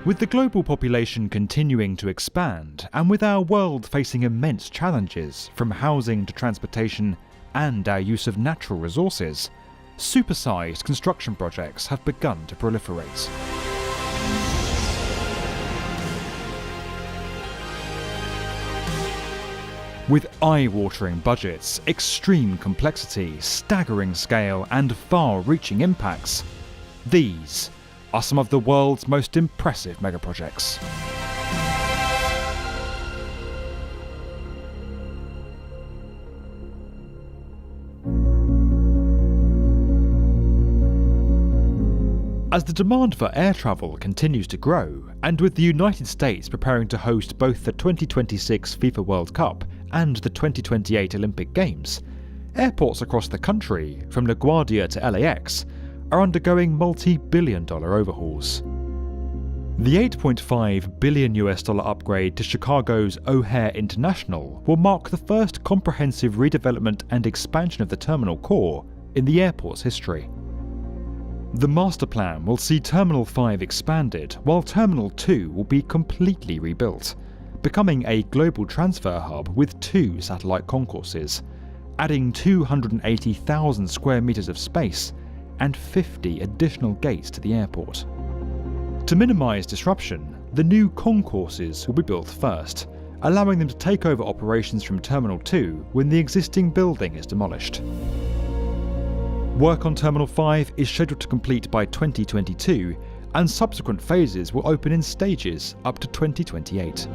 With the global population continuing to expand, and with our world facing immense challenges from housing to transportation and our use of natural resources, supersized construction projects have begun to proliferate. With eye-watering budgets, extreme complexity, staggering scale, and far-reaching impacts, these are some of the world's most impressive megaprojects. As the demand for air travel continues to grow, and with the United States preparing to host both the 2026 FIFA World Cup and the 2028 Olympic Games, airports across the country, from LaGuardia to LAX, are undergoing multi-billion-dollar overhauls. The $8.5 billion upgrade to Chicago's O'Hare International will mark the first comprehensive redevelopment and expansion of the terminal core in the airport's history. The master plan will see Terminal 5 expanded, while Terminal 2 will be completely rebuilt, becoming a global transfer hub with 2 satellite concourses, adding 280,000 square meters of space and 50 additional gates to the airport. To minimise disruption, the new concourses will be built first, allowing them to take over operations from Terminal 2 when the existing building is demolished. Work on Terminal 5 is scheduled to complete by 2022, and subsequent phases will open in stages up to 2028.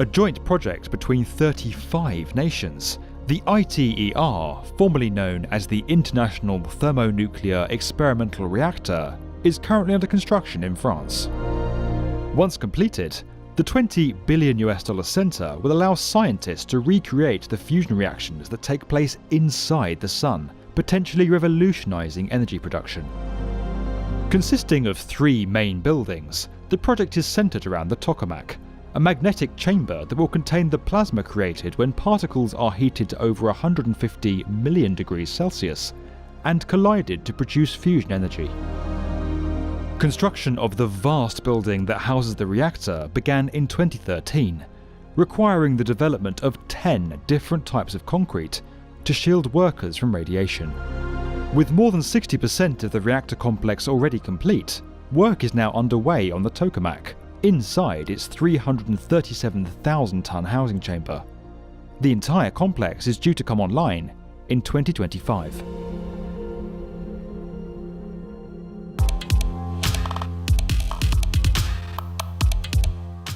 A joint project between 35 nations, the ITER, formerly known as the International Thermonuclear Experimental Reactor, is currently under construction in France. Once completed, the $20 billion centre will allow scientists to recreate the fusion reactions that take place inside the Sun, potentially revolutionising energy production. Consisting of 3 main buildings, the project is centred around the tokamak, a magnetic chamber that will contain the plasma created when particles are heated to over 150 million degrees Celsius and collided to produce fusion energy. Construction of the vast building that houses the reactor began in 2013, requiring the development of 10 different types of concrete to shield workers from radiation. With more than 60% of the reactor complex already complete, work is now underway on the tokamak, inside its 337,000-ton housing chamber. The entire complex is due to come online in 2025.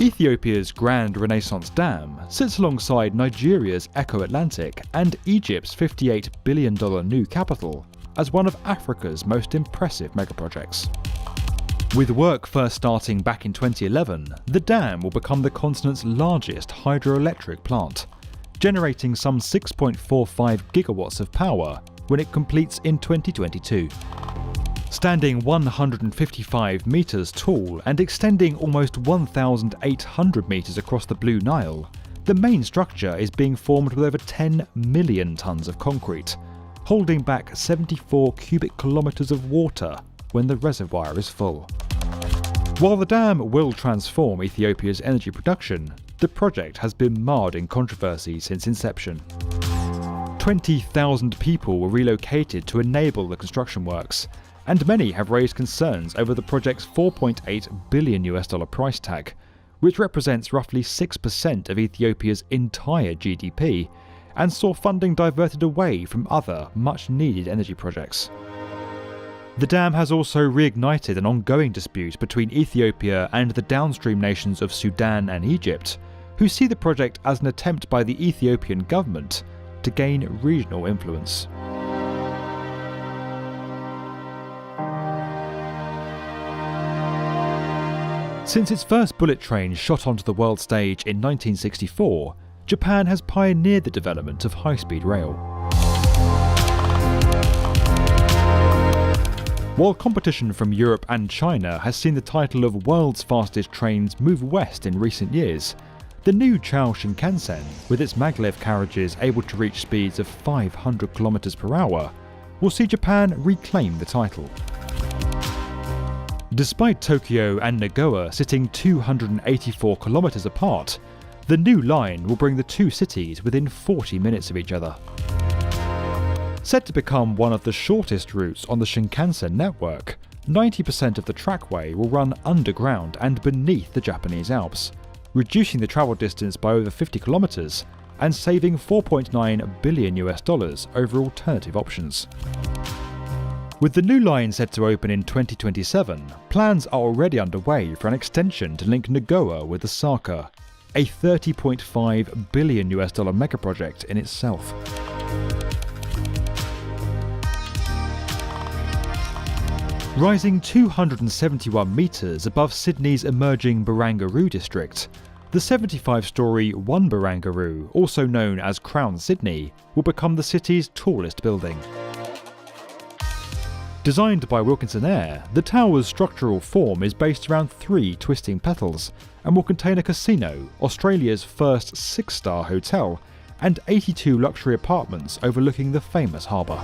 Ethiopia's Grand Renaissance Dam sits alongside Nigeria's Echo Atlantic and Egypt's $58 billion new capital as one of Africa's most impressive megaprojects. With work first starting back in 2011, the dam will become the continent's largest hydroelectric plant, generating some 6.45 gigawatts of power when it completes in 2022. Standing 155 metres tall and extending almost 1,800 metres across the Blue Nile, the main structure is being formed with over 10 million tonnes of concrete, holding back 74 cubic kilometres of water when the reservoir is full. While the dam will transform Ethiopia's energy production, the project has been marred in controversy since inception. 20,000 people were relocated to enable the construction works, and many have raised concerns over the project's $4.8 billion price tag, which represents roughly 6% of Ethiopia's entire GDP, and saw funding diverted away from other much-needed energy projects. The dam has also reignited an ongoing dispute between Ethiopia and the downstream nations of Sudan and Egypt, who see the project as an attempt by the Ethiopian government to gain regional influence. Since its first bullet train shot onto the world stage in 1964, Japan has pioneered the development of high-speed rail. While competition from Europe and China has seen the title of world's fastest trains move west in recent years, the new Chao Shinkansen, with its maglev carriages able to reach speeds of 500 km per hour, will see Japan reclaim the title. Despite Tokyo and Nagoya sitting 284 kilometers apart, the new line will bring the two cities within 40 minutes of each other. Said to become one of the shortest routes on the Shinkansen network, 90% of the trackway will run underground and beneath the Japanese Alps, reducing the travel distance by over 50 kilometers and saving $4.9 billion over alternative options. With the new line set to open in 2027, plans are already underway for an extension to link Nagoya with Osaka, a $30.5 billion mega project in itself. Rising 271 metres above Sydney's emerging Barangaroo district, the 75-storey One Barangaroo, also known as Crown Sydney, will become the city's tallest building. Designed by Wilkinson Eyre, the tower's structural form is based around 3 twisting petals and will contain a casino, Australia's first 6-star hotel, and 82 luxury apartments overlooking the famous harbour.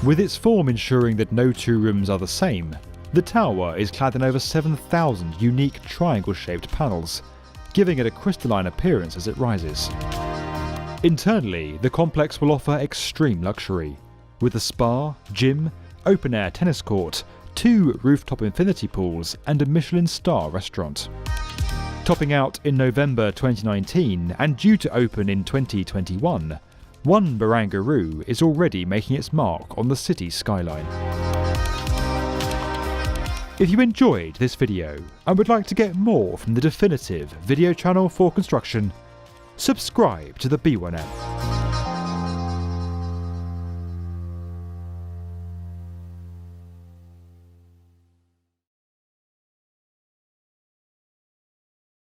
With its form ensuring that no two rooms are the same, the tower is clad in over 7,000 unique triangle-shaped panels, giving it a crystalline appearance as it rises. Internally, the complex will offer extreme luxury, with a spa, gym, open-air tennis court, 2 rooftop infinity pools, and a Michelin star restaurant. Topping out in November 2019 and due to open in 2021, One Barangaroo is already making its mark on the city's skyline. If you enjoyed this video and would like to get more from the definitive video channel for construction, subscribe to the B1M.